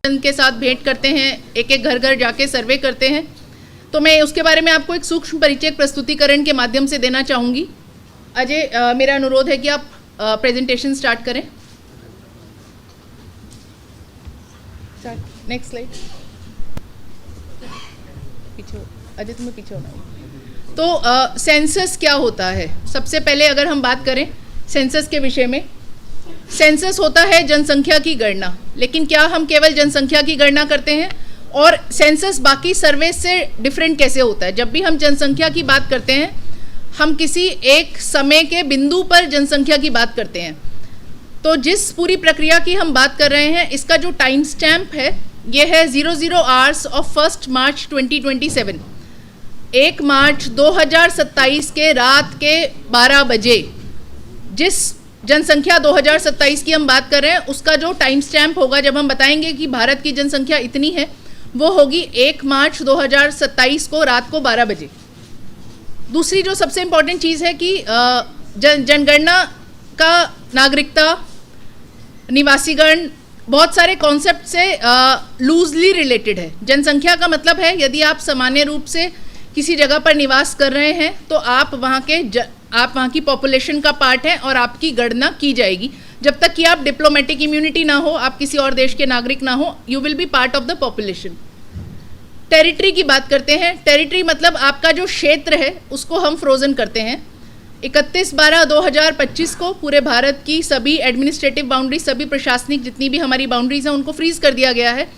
के साथ भेंट करते हैं, एक एक घर घर जाके सर्वे करते हैं। तो मैं उसके बारे में आपको एक सूक्ष्म परिचय प्रस्तुतिकरण के माध्यम से देना चाहूँगी। अजय, मेरा अनुरोध है कि आप प्रेजेंटेशन स्टार्ट करें। Next slide. पीछे अजय, तुम्हें पीछे होना है। तो सेंसस क्या होता है? सबसे पहले अगर हम बात करें सेंसस के विषय में, सेंसस होता है जनसंख्या की गणना। लेकिन क्या हम केवल जनसंख्या की गणना करते हैं? और सेंसस बाकी सर्वे से डिफरेंट कैसे होता है? जब भी हम जनसंख्या की बात करते हैं, हम किसी एक समय के बिंदु पर जनसंख्या की बात करते हैं। तो जिस पूरी प्रक्रिया की हम बात कर रहे हैं, इसका जो टाइम स्टैम्प है ये है 00 आवर्स ऑफ 1 मार्च 2027। 1 मार्च 2027 के रात के 12 बजे जिस जनसंख्या 2027 की हम बात कर रहे हैं, उसका जो टाइम स्टैम्प होगा, जब हम बताएंगे कि भारत की जनसंख्या इतनी है, वो होगी 1 मार्च 2027 को रात को 12 बजे। दूसरी जो सबसे इम्पॉर्टेंट चीज़ है कि जनगणना का नागरिकता, निवासीगण, बहुत सारे कॉन्सेप्ट से लूजली रिलेटेड है। जनसंख्या का मतलब है यदि आप सामान्य रूप से किसी जगह पर निवास कर रहे हैं तो आप वहाँ की पॉपुलेशन का पार्ट हैं और आपकी गणना की जाएगी। जब तक कि आप डिप्लोमेटिक इम्यूनिटी ना हो, आप किसी और देश के नागरिक ना हो, you will be part of the population. Territory की बात करते हैं। टेरिटरी मतलब आपका जो क्षेत्र है उसको हम फ्रोजन करते हैं। 31/12/2025 को पूरे भारत की सभी एडमिनिस्ट्रेटिव बाउंड्री, सभी प्रशासनिक जितनी भी हमारी बाउंड्रीज हैं, उनको फ्रीज कर दिया गया है।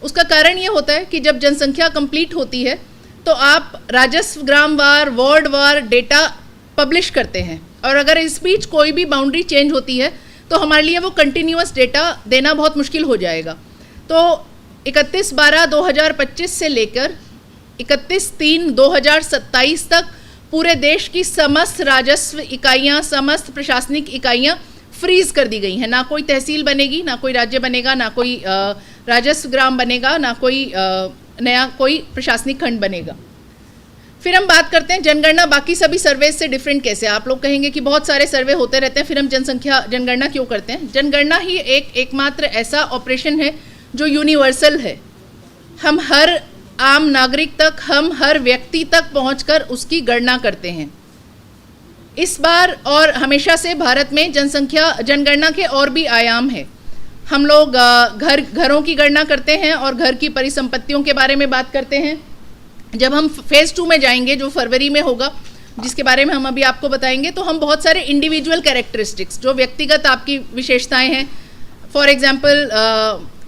उसका कारण ये होता है कि जब जनसंख्या कंप्लीट होती है तो आप राजस्व, ग्रामवार, वार्डवार डेटा पब्लिश करते हैं, और अगर इस बीच कोई भी बाउंड्री चेंज होती है तो हमारे लिए वो कंटिन्यूअस डेटा देना बहुत मुश्किल हो जाएगा। तो 31/12/2025 से लेकर 31/3/2027 तक पूरे देश की समस्त राजस्व इकाइयाँ, समस्त प्रशासनिक इकाइयाँ फ्रीज कर दी गई हैं। ना कोई तहसील बनेगी, ना कोई राज्य बनेगा, ना कोई राजस्व ग्राम बनेगा, ना कोई नया कोई प्रशासनिक खंड बनेगा। फिर हम बात करते हैं जनगणना बाकी सभी सर्वे से डिफरेंट कैसे। आप लोग कहेंगे कि बहुत सारे सर्वे होते रहते हैं, फिर हम जनगणना क्यों करते हैं? जनगणना ही एकमात्र ऐसा ऑपरेशन है जो यूनिवर्सल है। हम हर आम नागरिक तक, हम हर व्यक्ति तक पहुंचकर उसकी गणना करते हैं। इस बार और हमेशा से भारत में जनगणना के और भी आयाम है। हम लोग घरों की गणना करते हैं और घर की परिसंपत्तियों के बारे में बात करते हैं। जब हम फेज़ 2 में जाएंगे, जो फरवरी में होगा, जिसके बारे में हम अभी आपको बताएंगे, तो हम बहुत सारे इंडिविजुअल कैरेक्टरिस्टिक्स, जो व्यक्तिगत आपकी विशेषताएं हैं, for example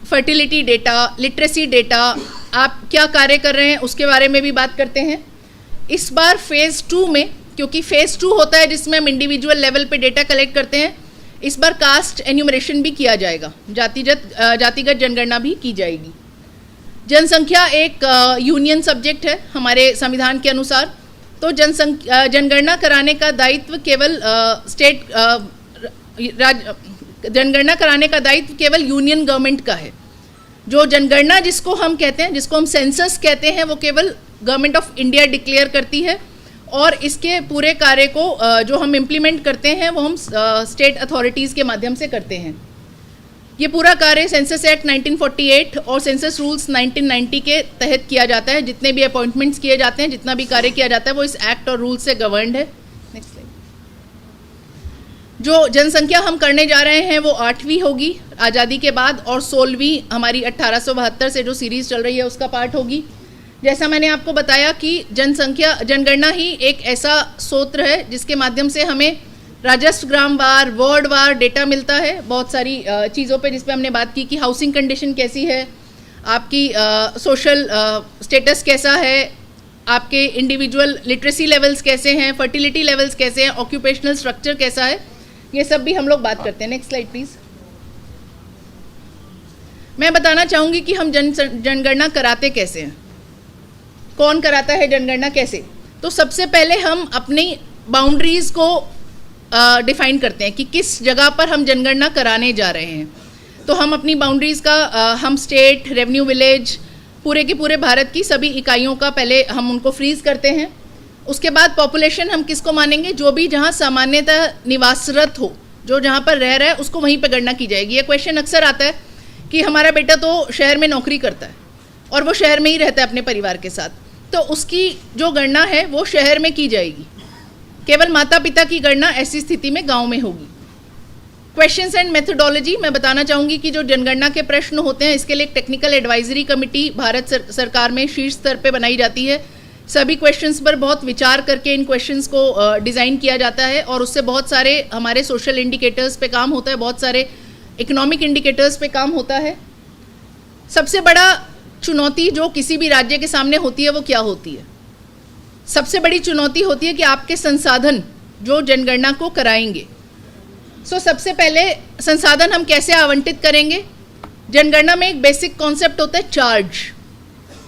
fertility data, literacy data, आप क्या कार्य कर रहे हैं, उसके बारे में भी बात करते हैं। इस बार फेज़ 2 में, क्योंकि फेज़ 2 होता है जिसमें हम इंडिविजुअल लेवल पे डेटा कलेक्ट करते हैं, इस बार कास्ट एन्यूमरेशन भी किया जाएगा, जातिगत जनगणना भी की जाएगी। जनसंख्या एक यूनियन सब्जेक्ट है हमारे संविधान के अनुसार। तो जनगणना कराने का दायित्व केवल जनगणना कराने का दायित्व केवल यूनियन गवर्नमेंट का है। जो जनगणना जिसको हम कहते हैं, जिसको हम सेंसस कहते हैं, वो केवल गवर्नमेंट ऑफ इंडिया डिक्लेयर करती है, और इसके पूरे कार्य को जो हम इम्प्लीमेंट करते हैं वो हम स्टेट अथॉरिटीज़ के माध्यम से करते हैं। ये पूरा कार्य सेंसस एक्ट 1948 और सेंसस रूल्स 1990 के तहत किया जाता है। जितने भी अपॉइंटमेंट्स किए जाते हैं, जितना भी कार्य किया जाता है, वो इस एक्ट और रूल से गवर्नड है। Next slide. जो जनसंख्या हम करने जा रहे हैं वो 8वीं होगी आज़ादी के बाद, और 16वीं हमारी 1872 से जो सीरीज़ चल रही है उसका पार्ट होगी। जैसा मैंने आपको बताया कि जनगणना ही एक ऐसा सूत्र है जिसके माध्यम से हमें राजस्व, ग्रामवार, वार्डवार डेटा मिलता है बहुत सारी चीज़ों पे, जिस पे हमने बात की कि हाउसिंग कंडीशन कैसी है, आपकी सोशल स्टेटस कैसा है, आपके इंडिविजुअल लिटरेसी लेवल्स कैसे हैं, फर्टिलिटी लेवल्स कैसे हैं, ऑक्यूपेशनल स्ट्रक्चर कैसा है, ये सब भी हम लोग बात करते हैं। Next slide please. मैं बताना चाहूँगी कि हम जनगणना कराते कैसे हैं, कौन कराता है जनगणना कैसे। तो सबसे पहले हम अपनी बाउंड्रीज़ को डिफाइन करते हैं कि किस जगह पर हम जनगणना कराने जा रहे हैं। तो हम अपनी बाउंड्रीज़ का हम स्टेट, रेवेन्यू विलेज, पूरे के पूरे भारत की सभी इकाइयों का पहले हम उनको फ्रीज करते हैं। उसके बाद पॉपुलेशन हम किसको मानेंगे? जो भी जहाँ सामान्यतः निवासरत हो, जो जहाँ पर रह रहा है उसको वहीं पर गणना की जाएगी। ये क्वेश्चन अक्सर आता है कि हमारा बेटा तो शहर में नौकरी करता है और वो शहर में ही रहता है अपने परिवार के साथ, तो उसकी जो गणना है वो शहर में की जाएगी, केवल माता पिता की गणना ऐसी स्थिति में गांव में होगी। क्वेश्चंस एंड मेथोडोलॉजी, मैं बताना चाहूँगी कि जो जनगणना के प्रश्न होते हैं इसके लिए एक टेक्निकल एडवाइजरी कमेटी भारत सरकार में शीर्ष स्तर पे बनाई जाती है। सभी क्वेश्चंस पर बहुत विचार करके इन क्वेश्चंस को डिज़ाइन किया जाता है और उससे बहुत सारे हमारे सोशल इंडिकेटर्स पे काम होता है, बहुत सारे इकोनॉमिक इंडिकेटर्स पे काम होता है। सबसे बड़ा चुनौती जो किसी भी राज्य के सामने होती है वो क्या होती है? सबसे बड़ी चुनौती होती है कि आपके संसाधन जो जनगणना को कराएंगे। सबसे पहले संसाधन हम कैसे आवंटित करेंगे? जनगणना में एक बेसिक कॉन्सेप्ट होता है चार्ज।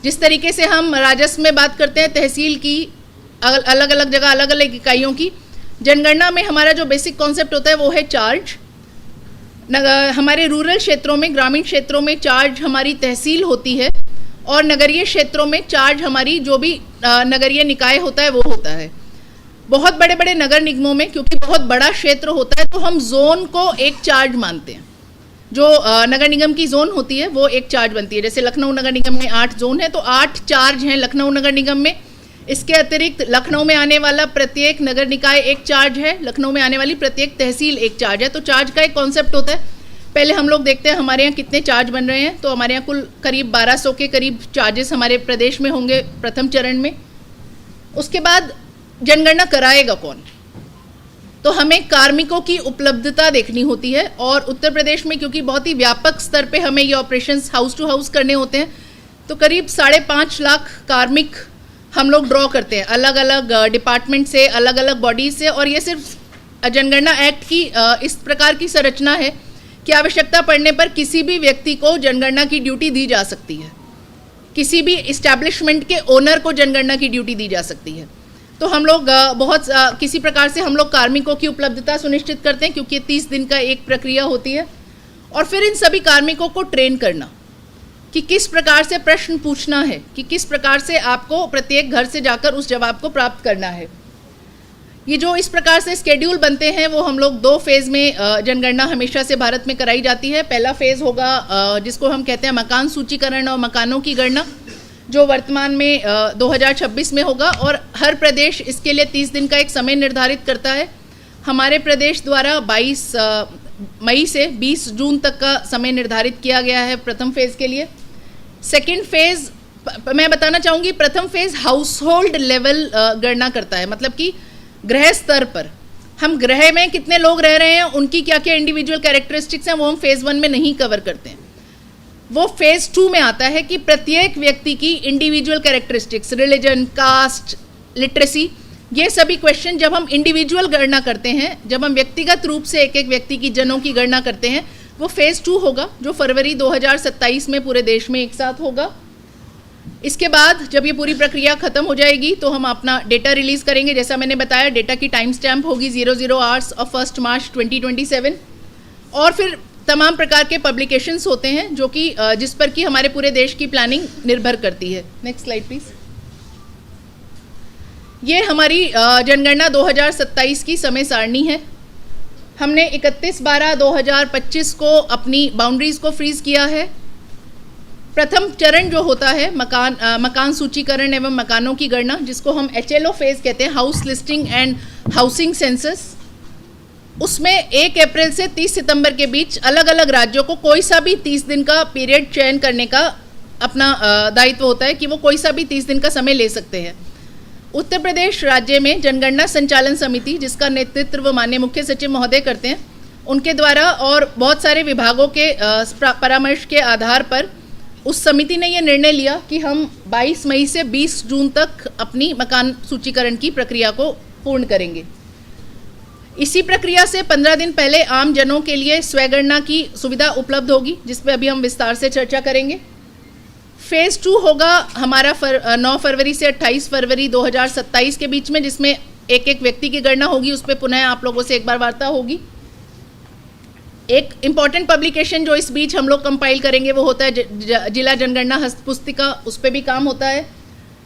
जिस तरीके से हम राजस्व में बात करते हैं तहसील की, अलग अलग जगह अलग अलग इकाइयों की, जनगणना में हमारा जो बेसिक कॉन्सेप्ट होता है वो है चार्ज। हमारे रूरल क्षेत्रों में, ग्रामीण क्षेत्रों में चार्ज हमारी तहसील होती है और नगरीय क्षेत्रों में चार्ज हमारी जो भी नगरीय निकाय होता है वो होता है। बहुत बड़े बड़े नगर निगमों में क्योंकि बहुत बड़ा क्षेत्र होता है तो हम जोन को एक चार्ज मानते हैं। जो नगर निगम की जोन होती है वो एक चार्ज बनती है। जैसे लखनऊ नगर निगम में 8 जोन है तो 8 चार्ज हैं लखनऊ नगर निगम में। इसके अतिरिक्त लखनऊ में आने वाला प्रत्येक नगर निकाय एक चार्ज है, लखनऊ में आने वाली प्रत्येक तहसील एक चार्ज है। तो चार्ज का एक कॉन्सेप्ट होता है। पहले हम लोग देखते हैं हमारे यहाँ कितने चार्ज बन रहे हैं, तो हमारे यहाँ कुल करीब 1200 के करीब चार्जेस हमारे प्रदेश में होंगे प्रथम चरण में। उसके बाद जनगणना कराएगा कौन? तो हमें कार्मिकों की उपलब्धता देखनी होती है और उत्तर प्रदेश में क्योंकि बहुत ही व्यापक स्तर पे हमें ये ऑपरेशंस हाउस टू हाउस करने होते हैं तो करीब 5.5 लाख कार्मिक हम लोग ड्रॉ करते हैं अलग अलग डिपार्टमेंट से, अलग अलग बॉडीज से। और ये सिर्फ जनगणना एक्ट की इस प्रकार की संरचना है कि आवश्यकता पड़ने पर किसी भी व्यक्ति को जनगणना की ड्यूटी दी जा सकती है, किसी भी इस्टेब्लिशमेंट के ओनर को जनगणना की ड्यूटी दी जा सकती है। तो हम लोग किसी प्रकार से हम लोग कार्मिकों की उपलब्धता सुनिश्चित करते हैं क्योंकि 30 दिन का एक प्रक्रिया होती है। और फिर इन सभी कार्मिकों को ट्रेन करना कि किस प्रकार से प्रश्न पूछना है, कि किस प्रकार से आपको प्रत्येक घर से जाकर उस जवाब को प्राप्त करना है। ये जो इस प्रकार से स्केड्यूल बनते हैं वो हम लोग 2 फेज़ में जनगणना हमेशा से भारत में कराई जाती है। पहला फेज़ होगा जिसको हम कहते हैं मकान सूचीकरण और मकानों की गणना, जो वर्तमान में 2026 में होगा और हर प्रदेश इसके लिए 30 दिन का एक समय निर्धारित करता है। हमारे प्रदेश द्वारा 22 मई से 20 जून तक का समय निर्धारित किया गया है प्रथम फेज़ के लिए। सेकेंड फेज़ मैं बताना चाहूँगी, प्रथम फेज़ हाउस होल्ड लेवल गणना करता है, मतलब कि गृह स्तर पर हम गृह में कितने लोग रह रहे हैं, उनकी क्या क्या इंडिविजुअल कैरेक्टरिस्टिक्स हैं, वो हम फेज़ 1 में नहीं कवर करते हैं। वो फेज़ 2 में आता है कि प्रत्येक व्यक्ति की individual characteristics, religion, caste, literacy, ये सभी क्वेश्चन जब हम इंडिविजुअल गणना करते हैं, जब हम व्यक्तिगत रूप से एक एक व्यक्ति की जनों की गणना करते हैं, वो फेज़ 2 होगा जो फरवरी 2027 में पूरे देश में एक साथ होगा। इसके बाद जब ये पूरी प्रक्रिया खत्म हो जाएगी तो हम अपना डेटा रिलीज़ करेंगे। जैसा मैंने बताया, डेटा की टाइम स्टैम्प होगी 00 आवर्स और 1 मार्च 2027। और फिर तमाम प्रकार के पब्लिकेशंस होते हैं जो कि जिस पर कि हमारे पूरे देश की प्लानिंग निर्भर करती है। Next slide please. ये हमारी जनगणना 2027 की समय सारणी है। हमने 31/12/2025 को अपनी बाउंड्रीज़ को फ्रीज़ किया है। प्रथम चरण जो होता है मकान सूचीकरण एवं मकानों की गणना, जिसको हम HLO फेज़ कहते हैं, house listing and housing census, उसमें 1 अप्रैल से 30 सितंबर के बीच अलग अलग राज्यों को कोई सा भी 30 दिन का पीरियड चयन करने का अपना दायित्व होता है कि वो कोई सा भी 30 दिन का समय ले सकते हैं। उत्तर प्रदेश राज्य में जनगणना संचालन समिति, जिसका नेतृत्व माननीय मुख्य सचिव महोदय करते हैं, उनके द्वारा और बहुत सारे विभागों के परामर्श के आधार पर उस समिति ने यह निर्णय लिया कि हम 22 मई से 20 जून तक अपनी मकान सूचीकरण की प्रक्रिया को पूर्ण करेंगे। इसी प्रक्रिया से 15 दिन पहले आम जनों के लिए स्वगणना की सुविधा उपलब्ध होगी, जिस पर अभी हम विस्तार से चर्चा करेंगे। फेज़ 2 होगा हमारा 9 फरवरी से 28 फरवरी 2027 के बीच में, जिसमें एक एक व्यक्ति की गणना होगी। उस पर पुनः आप लोगों से एक बार वार्ता होगी। एक इम्पॉर्टेंट पब्लिकेशन जो इस बीच हम लोग कंपाइल करेंगे वो होता है जिला जनगणना हस्तपुस्तिका, उस पर भी काम होता है।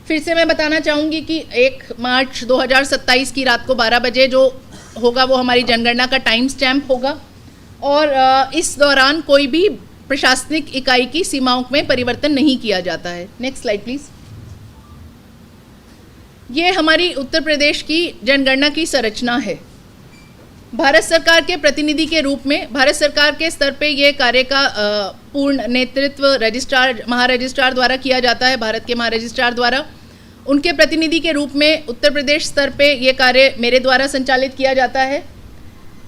फिर से मैं बताना चाहूँगी कि 1 मार्च 2027 की रात को 12 बजे जो होगा वो हमारी जनगणना का टाइम स्टैम्प होगा और इस दौरान कोई भी प्रशासनिक इकाई की सीमाओं में परिवर्तन नहीं किया जाता है। Next slide please. ये हमारी उत्तर प्रदेश की जनगणना की संरचना है। भारत सरकार के प्रतिनिधि के रूप में भारत सरकार के स्तर पे ये कार्य का पूर्ण नेतृत्व रजिस्ट्रार, महारजिस्ट्रार द्वारा किया जाता है, भारत के महारजिस्ट्रार द्वारा। उनके प्रतिनिधि के रूप में उत्तर प्रदेश स्तर पे ये कार्य मेरे द्वारा संचालित किया जाता है।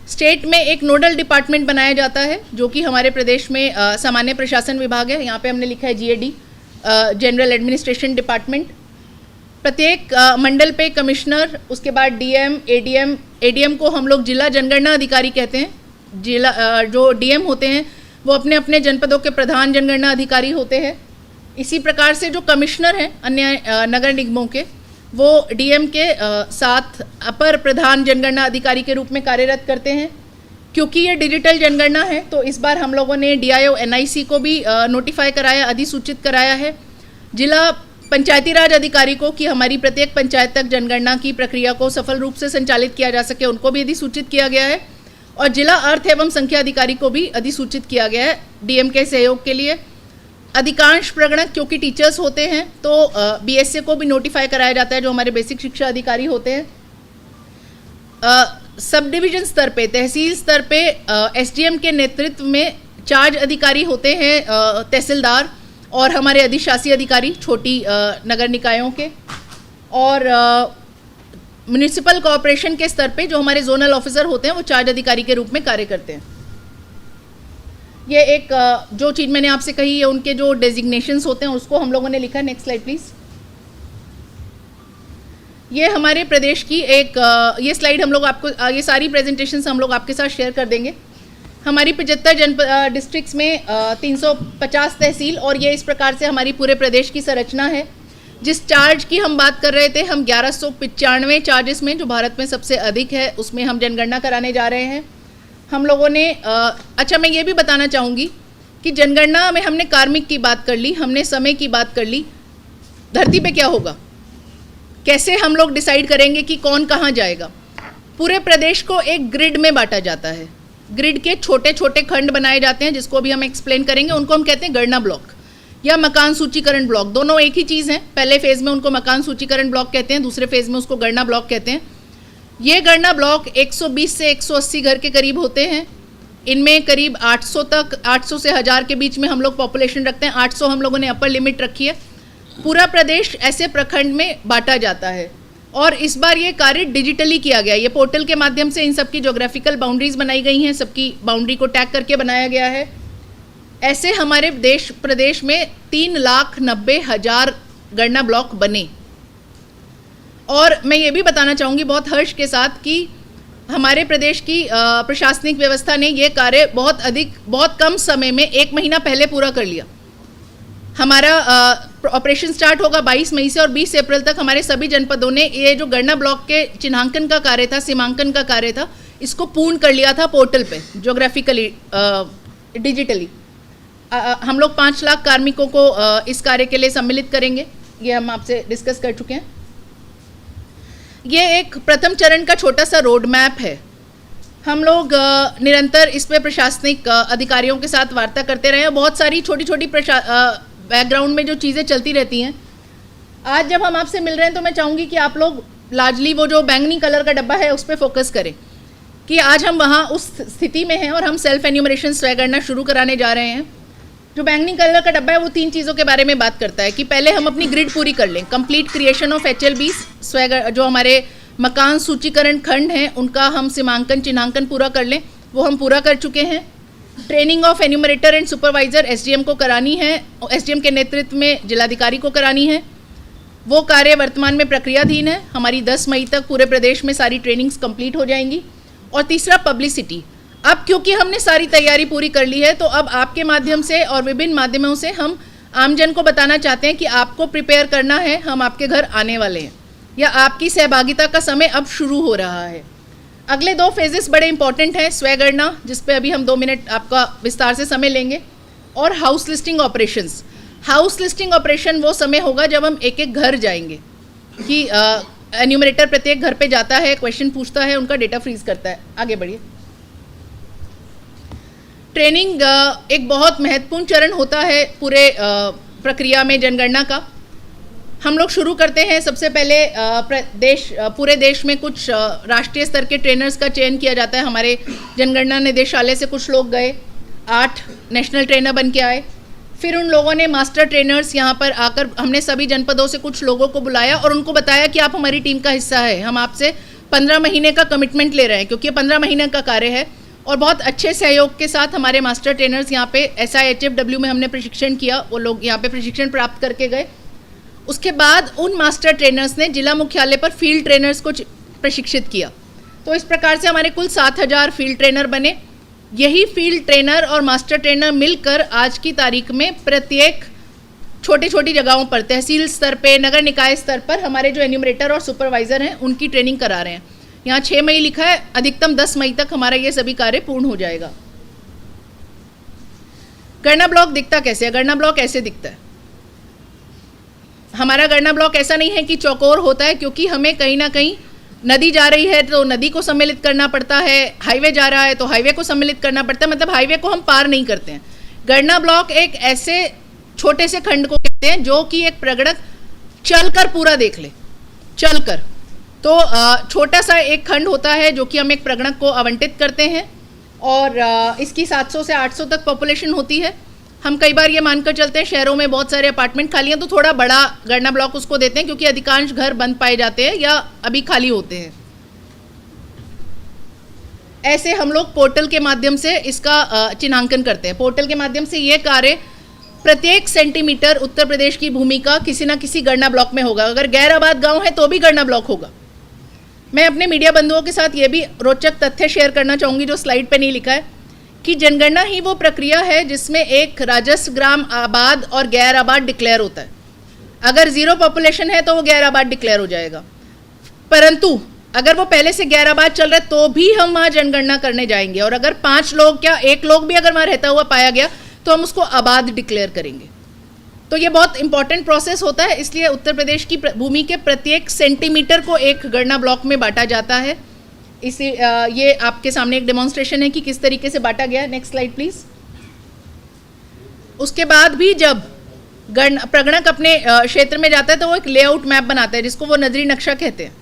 स्टेट में एक नोडल डिपार्टमेंट बनाया जाता है जो कि हमारे प्रदेश में सामान्य प्रशासन विभाग है। यहाँ पे हमने लिखा है GAD, जनरल एडमिनिस्ट्रेशन डिपार्टमेंट। प्रत्येक मंडल पे कमिश्नर, उसके बाद DM, ADM को हम लोग जिला जनगणना अधिकारी कहते हैं। जिला जो DM होते हैं वो अपने अपने जनपदों के प्रधान जनगणना अधिकारी होते हैं। इसी प्रकार से जो कमिश्नर हैं अन्य नगर निगमों के, वो DM के साथ अपर प्रधान जनगणना अधिकारी के रूप में कार्यरत करते हैं। क्योंकि ये डिजिटल जनगणना है तो इस बार हम लोगों ने DIO NIC को भी नोटिफाई कराया, अधिसूचित कराया है। जिला पंचायती राज अधिकारी को कि हमारी प्रत्येक पंचायत तक जनगणना की प्रक्रिया को सफल रूप से संचालित किया जा सके, उनको भी अधिसूचित किया गया है। और जिला अर्थ एवं संख्या अधिकारी को भी अधिसूचित किया गया है DM के सहयोग के लिए। अधिकांश प्रगणक क्योंकि टीचर्स होते हैं तो BSA को भी नोटिफाई कराया जाता है, जो हमारे बेसिक शिक्षा अधिकारी होते हैं। सब डिवीजन स्तर पे, तहसील स्तर पे SDM के नेतृत्व में चार्ज अधिकारी होते हैं, तहसीलदार और हमारे अधिशासी अधिकारी छोटी नगर निकायों के। और म्यूनिसिपल कॉर्पोरेशन के स्तर पे जो हमारे जोनल ऑफिसर होते हैं वो चार्ज अधिकारी के रूप में कार्य करते हैं। ये एक जो चीज़ मैंने आपसे कही है उनके जो डेजिग्नेशंस होते हैं उसको हम लोगों ने लिखा है। Next slide please. ये हमारे प्रदेश की एक ये स्लाइड हम लोग आपको, ये सारी प्रेजेंटेशंस हम लोग आपके साथ शेयर कर देंगे। हमारी 75 जनपद डिस्ट्रिक्ट्स में 350 तहसील, और ये इस प्रकार से हमारी पूरे प्रदेश की संरचना है। जिस चार्ज की हम बात कर रहे थे, हम 1195 चार्जेस में, जो भारत में सबसे अधिक है, उसमें हम जनगणना कराने जा रहे हैं। हम लोगों ने अच्छा, मैं ये भी बताना चाहूँगी कि जनगणना में हमने कार्मिक की बात कर ली, हमने समय की बात कर ली। धरती पे क्या होगा, कैसे हम लोग डिसाइड करेंगे कि कौन कहाँ जाएगा। पूरे प्रदेश को एक ग्रिड में बांटा जाता है। ग्रिड के छोटे छोटे खंड बनाए जाते हैं, जिसको भी हम एक्सप्लेन करेंगे। उनको हम कहते हैं गणना ब्लॉक या मकान सूचीकरण ब्लॉक। दोनों एक ही चीज़ है। पहले फेज़ में उनको मकान सूचीकरण ब्लॉक कहते हैं, दूसरे फेज़ में उसको गणना ब्लॉक कहते हैं। ये गणना ब्लॉक 120 से 180 घर के करीब होते हैं। इनमें करीब 800 से 1000 के बीच में हम लोग पॉपुलेशन रखते हैं। 800 हम लोगों ने अपर लिमिट रखी है। पूरा प्रदेश ऐसे प्रखंड में बांटा जाता है और इस बार ये कार्य डिजिटली किया गया है। ये पोर्टल के माध्यम से इन सबकी ज्योग्राफिकल बाउंड्रीज बनाई गई हैं, सबकी बाउंड्री को टैग करके बनाया गया है। ऐसे हमारे प्रदेश में 3,90,000 गणना ब्लॉक बने। और मैं ये भी बताना चाहूँगी बहुत हर्ष के साथ कि हमारे प्रदेश की प्रशासनिक व्यवस्था ने ये कार्य बहुत कम समय में 1 महीना पहले पूरा कर लिया। हमारा ऑपरेशन स्टार्ट होगा 22 मई से और 20 अप्रैल तक हमारे सभी जनपदों ने ये जो गणना ब्लॉक के चिन्हांकन का कार्य था, सीमांकन का कार्य था, इसको पूर्ण कर लिया था पोर्टल पे ज्योग्राफिकली डिजिटली। हम लोग 5 लाख कार्मिकों को इस कार्य के लिए सम्मिलित करेंगे, ये हम आपसे डिस्कस कर चुके हैं। ये एक प्रथम चरण का छोटा सा रोड मैप है। हम लोग निरंतर इस पे प्रशासनिक अधिकारियों के साथ वार्ता करते रहे हैं। बहुत सारी छोटी छोटी बैकग्राउंड में जो चीज़ें चलती रहती हैं। आज जब हम आपसे मिल रहे हैं तो मैं चाहूँगी कि आप लोग लार्जली वो जो बैंगनी कलर का डब्बा है उस पर फोकस करें कि आज हम वहाँ उस स्थिति में हैं और हम सेल्फ एन्यूमरेशन स्वयगणना शुरू कराने जा रहे हैं। जो बैंगनी कलर का डब्बा है वो 3 चीज़ों के बारे में बात करता है कि पहले हम अपनी ग्रिड पूरी कर लें, कंप्लीट क्रिएशन ऑफ HLBs, जो हमारे मकान सूचीकरण खंड हैं उनका हम सीमांकन चिन्हांकन पूरा कर लें, वो हम पूरा कर चुके हैं। Training of enumerator and supervisor SDM को करानी है, SDM के नेतृत्व में जिलाधिकारी को करानी है। वो कार्य वर्तमान में प्रक्रियाधीन है। हमारी 10 मई तक पूरे प्रदेश में सारी ट्रेनिंग्स कंप्लीट हो जाएंगी। और तीसरा पब्लिसिटी। अब क्योंकि हमने सारी तैयारी पूरी कर ली है तो अब आपके माध्यम से और विभिन्न माध्यमों से हम आमजन को बताना चाहते हैं कि आपको प्रिपेयर करना है, हम आपके घर आने वाले हैं या आपकी सहभागिता का समय अब शुरू हो रहा है। अगले 2 फेजेस बड़े इंपॉर्टेंट हैं। स्वयगणना, जिस पे अभी हम 2 मिनट आपका विस्तार से समय लेंगे, और house listing operations. House listing operation वो समय होगा जब हम एक एक घर जाएंगे कि एन्यूमरेटर प्रत्येक घर पे जाता है, क्वेश्चन पूछता है, उनका डेटा फ्रीज करता है। आगे बढ़िए। ट्रेनिंग एक बहुत महत्वपूर्ण चरण होता है पूरे प्रक्रिया में जनगणना का। हम लोग शुरू करते हैं, सबसे पहले पूरे देश में कुछ राष्ट्रीय स्तर के ट्रेनर्स का चयन किया जाता है। हमारे जनगणना निदेशालय से कुछ लोग गए, 8 नेशनल ट्रेनर बन के आए। फिर उन लोगों ने मास्टर ट्रेनर्स यहाँ पर आकर, हमने सभी जनपदों से कुछ लोगों को बुलाया और उनको बताया कि आप हमारी टीम का हिस्सा है, हम आपसे 15 महीने का कमिटमेंट ले रहे हैं, क्योंकि 15 महीने का कार्य है। और बहुत अच्छे सहयोग के साथ हमारे मास्टर ट्रेनर्स यहाँ पे SIHFW में हमने प्रशिक्षण किया, वो लोग यहाँ पे प्रशिक्षण प्राप्त करके गए। उसके बाद उन मास्टर ट्रेनर्स ने जिला मुख्यालय पर फील्ड ट्रेनर्स को प्रशिक्षित किया। तो इस प्रकार से हमारे कुल 7000 फील्ड ट्रेनर बने। यही फील्ड ट्रेनर और मास्टर ट्रेनर मिलकर आज की तारीख में प्रत्येक छोटी छोटी जगहों पर, तहसील स्तर पे, नगर निकाय स्तर पर हमारे जो एन्यूमरेटर और सुपरवाइज़र हैं उनकी ट्रेनिंग करा रहे हैं। यहाँ 6 मई लिखा है, अधिकतम 10 मई तक हमारा ये सभी कार्य पूर्ण हो जाएगा। गणना ब्लॉक दिखता कैसे है? गणना ब्लॉक ऐसे दिखता है। हमारा गणना ब्लॉक ऐसा नहीं है कि चौकोर होता है, क्योंकि हमें कहीं ना कहीं नदी जा रही है तो नदी को सम्मिलित करना पड़ता है, हाईवे जा रहा है तो हाईवे को सम्मिलित करना पड़ता है, मतलब हाईवे को हम पार नहीं करते हैं। गणना ब्लॉक एक ऐसे छोटे से खंड को कहते हैं जो कि एक प्रगणक चलकर पूरा देख ले, चलकर। तो छोटा सा एक खंड होता है जो कि हम एक प्रगणक को आवंटित करते हैं और इसकी 700 से 800 तक पॉपुलेशन होती है। हम कई बार ये मानकर चलते हैं शहरों में बहुत सारे अपार्टमेंट खाली हैं तो थोड़ा बड़ा गणना ब्लॉक उसको देते हैं, क्योंकि अधिकांश घर बंद पाए जाते हैं या अभी खाली होते हैं। ऐसे हम लोग पोर्टल के माध्यम से इसका चिन्हांकन करते हैं। पोर्टल के माध्यम से ये कार्य प्रत्येक सेंटीमीटर उत्तर प्रदेश की भूमि का किसी न किसी गणना ब्लॉक में होगा। अगर गैर आबाद गाँव है तो भी गणना ब्लॉक होगा। मैं अपने मीडिया बंधुओं के साथ ये भी रोचक तथ्य शेयर करना चाहूँगी जो स्लाइड पे नहीं लिखा है, कि जनगणना ही वो प्रक्रिया है जिसमें एक राजस्व ग्राम आबाद और गैर आबाद डिक्लेयर होता है। अगर 0 पॉपुलेशन है तो वो गैर आबाद डिक्लेयर हो जाएगा, परंतु अगर वो पहले से गैर आबाद चल रहा है तो भी हम वहाँ जनगणना करने जाएंगे, और अगर 5 लोग क्या 1 लोग भी अगर वहाँ रहता हुआ पाया गया तो हम उसको आबाद डिक्लेयर करेंगे। तो ये बहुत इंपॉर्टेंट प्रोसेस होता है, इसलिए उत्तर प्रदेश की भूमि के प्रत्येक सेंटीमीटर को एक गणना ब्लॉक में बांटा जाता है। ये आपके सामने एक डेमोन्स्ट्रेशन है कि किस तरीके से बांटा गया है। Next slide please. उसके बाद भी जब प्रगणक अपने क्षेत्र में जाता है तो वो एक लेआउट मैप बनाता है जिसको वो नजरी नक्शा कहते हैं।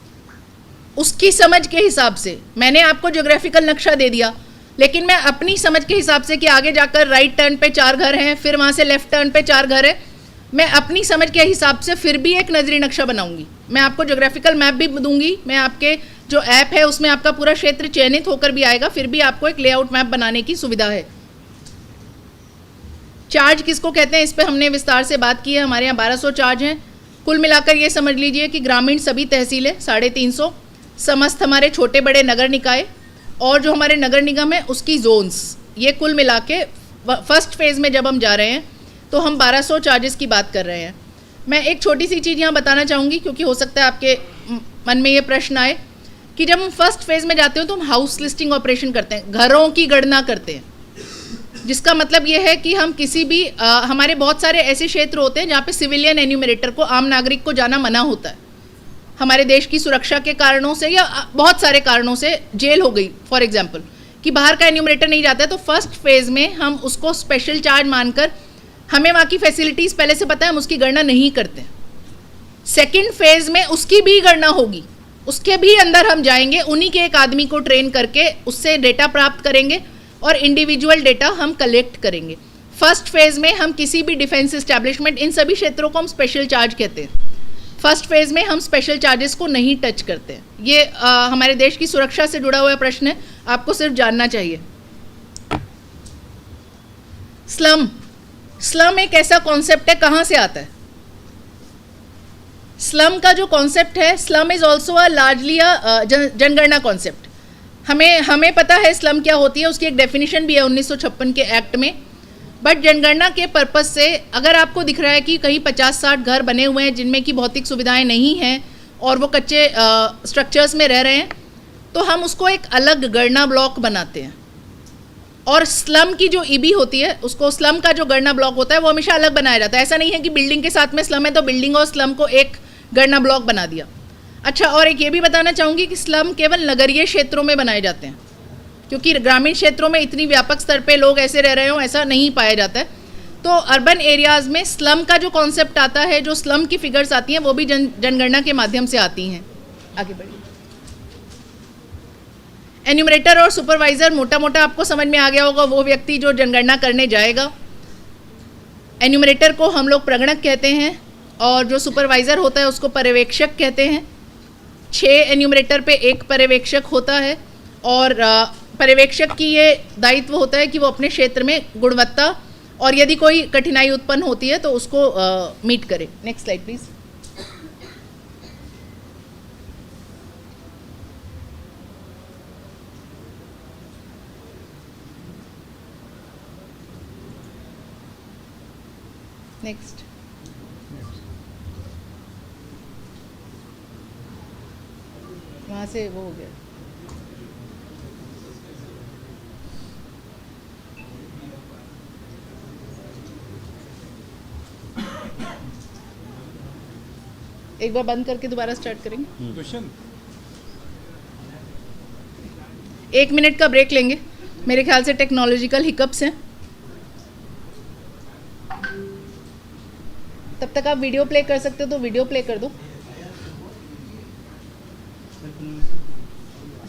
उसकी समझ के हिसाब से मैंने आपको ज्योग्राफिकल नक्शा दे दिया, लेकिन मैं अपनी समझ के हिसाब से कि आगे जाकर राइट टर्न पे 4 घर हैं, फिर वहाँ से लेफ्ट टर्न पे 4 घर है, मैं अपनी समझ के हिसाब से फिर भी एक नजरी नक्शा बनाऊंगी। मैं आपको ज्योग्राफिकल मैप भी दूंगी, मैं आपके जो ऐप है उसमें आपका पूरा क्षेत्र चयनित होकर भी आएगा, फिर भी आपको एक लेआउट मैप बनाने की सुविधा है। चार्ज किसको कहते हैं, इस पर हमने विस्तार से बात की है। हमारे यहाँ 1200 चार्ज हैं। कुल मिलाकर ये समझ लीजिए कि ग्रामीण सभी तहसीलें 350, समस्त हमारे छोटे बड़े नगर निकाय और जो हमारे नगर निगम है उसकी जोन्स, ये कुल मिला के फर्स्ट फेज़ में जब हम जा रहे हैं तो हम 1200 चार्जेस की बात कर रहे हैं। मैं एक छोटी सी चीज़ यहाँ बताना चाहूँगी, क्योंकि हो सकता है आपके मन में ये प्रश्न आए कि जब हम फर्स्ट फेज़ में जाते हो तो हम हाउस लिस्टिंग ऑपरेशन करते हैं, घरों की गणना करते हैं, जिसका मतलब ये है कि हम किसी भी हमारे बहुत सारे ऐसे क्षेत्र होते हैं जहाँ पे सिविलियन एन्यूमरेटर को, आम नागरिक को जाना मना होता है, हमारे देश की सुरक्षा के कारणों से या बहुत सारे कारणों से, जेल हो गई फॉर एग्जाम्पल, कि बाहर का एन्यूमरेटर नहीं जाता है। तो फर्स्ट फेज़ में हम उसको स्पेशल चार्ज मानकर, हमें वहाँ की फैसिलिटीज़ पहले से पता है, हम उसकी गणना नहीं करते। सेकेंड फेज़ में उसकी भी गणना होगी, उसके भी अंदर हम जाएंगे, उन्हीं के एक आदमी को ट्रेन करके उससे डेटा प्राप्त करेंगे और इंडिविजुअल डेटा हम कलेक्ट करेंगे। फर्स्ट फेज़ में हम किसी भी डिफेंस इस्टेब्लिशमेंट, इन सभी क्षेत्रों को हम स्पेशल चार्ज कहते हैं। फर्स्ट फेज़ में हम स्पेशल चार्जेस को नहीं टच करते हैं। ये हमारे देश की सुरक्षा से जुड़ा हुआ प्रश्न है, आपको सिर्फ जानना चाहिए। स्लम एक ऐसा कॉन्सेप्ट है, कहाँ से आता है? स्लम का जो कॉन्सेप्ट है, slum is also a largely जनगणना कॉन्सेप्ट। हमें पता है स्लम क्या होती है, उसकी एक डेफिनेशन भी है 1956 के एक्ट में। बट जनगणना के पर्पज़ से अगर आपको दिख रहा है कि कहीं 50-60 घर बने हुए हैं जिनमें की भौतिक सुविधाएं नहीं हैं और वो कच्चे स्ट्रक्चर्स में रह रहे हैं, तो हम उसको एक अलग गणना ब्लॉक बनाते हैं। और स्लम की जो ईबी होती है, उसको स्लम का जो गणना ब्लॉक होता है वो हमेशा अलग बनाया जाता है। ऐसा नहीं है कि बिल्डिंग के साथ में स्लम है तो बिल्डिंग और स्लम को एक गणना ब्लॉक बना दिया। अच्छा, और एक ये भी बताना चाहूँगी कि स्लम केवल नगरीय क्षेत्रों में बनाए जाते हैं, क्योंकि ग्रामीण क्षेत्रों में इतनी व्यापक स्तर पे लोग ऐसे रह रहे हो ऐसा नहीं पाया जाता है। तो अर्बन एरियाज़ में स्लम का जो कॉन्सेप्ट आता है, जो स्लम की फिगर्स आती हैं, वो भी जनगणना के माध्यम से आती हैं। आगे बढ़िए। एन्यूमरेटर और सुपरवाइज़र मोटा मोटा आपको समझ में आ गया होगा, वो व्यक्ति जो जनगणना करने जाएगा। एन्यूमरेटर को हम लोग प्रगणक कहते हैं और जो सुपरवाइज़र होता है उसको पर्यवेक्षक कहते हैं। 6 एन्यूमरेटर पे 1 पर्यवेक्षक होता है और पर्यवेक्षक की ये दायित्व होता है कि वो अपने क्षेत्र में गुणवत्ता और यदि कोई कठिनाई उत्पन्न होती है तो उसको मीट करे। Next slide please. नेक्स्ट। वहाँ से वो हो गया। एक बार बंद करके दोबारा स्टार्ट करेंगे। क्वेश्चन 1 मिनट का ब्रेक लेंगे, मेरे ख्याल से टेक्नोलॉजिकल हिकअप्स हैं। तब तक आप वीडियो प्ले कर सकते हो तो वीडियो प्ले कर दो।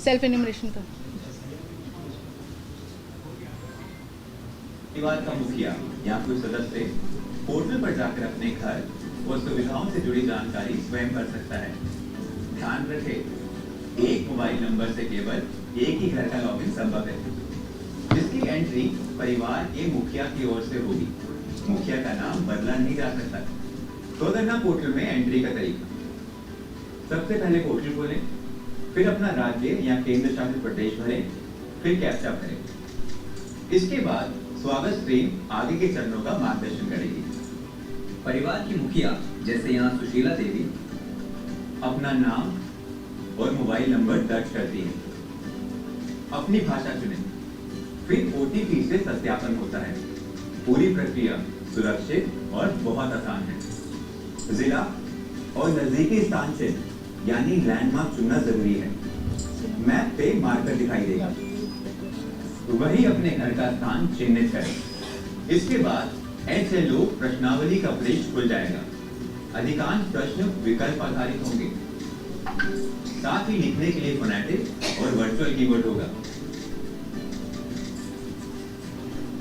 सेल्फ एन्यूमरेशन का परिवार का मुखिया या कोई सदस्य पोर्टल पर जाकर अपने घर और सुविधाओं से जुड़ी जानकारी स्वयं कर सकता है। ध्यान रखें, एक मोबाइल नंबर से केवल एक ही घर का लॉगिन संभव है, जिसकी एंट्री परिवार के मुखिया की ओर से होगी। मुखिया का नाम बदला नहीं जा सकता। स्वगणना पोर्टल में एंट्री का तरीका। सबसे पहले पोर्टल खोलें, फिर अपना राज्य या केंद्र शासित प्रदेश भरें, फिर कैप्चा भरें। इसके बाद स्वागत स्क्रीन आगे के चरणों का मार्गदर्शन करेगी। परिवार की मुखिया जैसे यहाँ सुशीला देवी अपना नाम और मोबाइल नंबर दर्ज करती है। अपनी भाषा चुनें, फिर OTP से सत्यापन होता है। पूरी प्रक्रिया सुरक्षित और बहुत आसान है। जिला और नजदीकी स्थान से यानी लैंडमार्क चुनना जरूरी है। मैप पे मार्कर दिखाई देगा, वही अपने घर का स्थान चिन्हित करें। इसके बाद HLO प्रश्नावली का पृष्ठ खुल जाएगा। अधिकांश प्रश्न विकल्प आधारित होंगे, साथ ही लिखने के लिए फोनेटिक और वर्चुअल कीवर्ड होगा।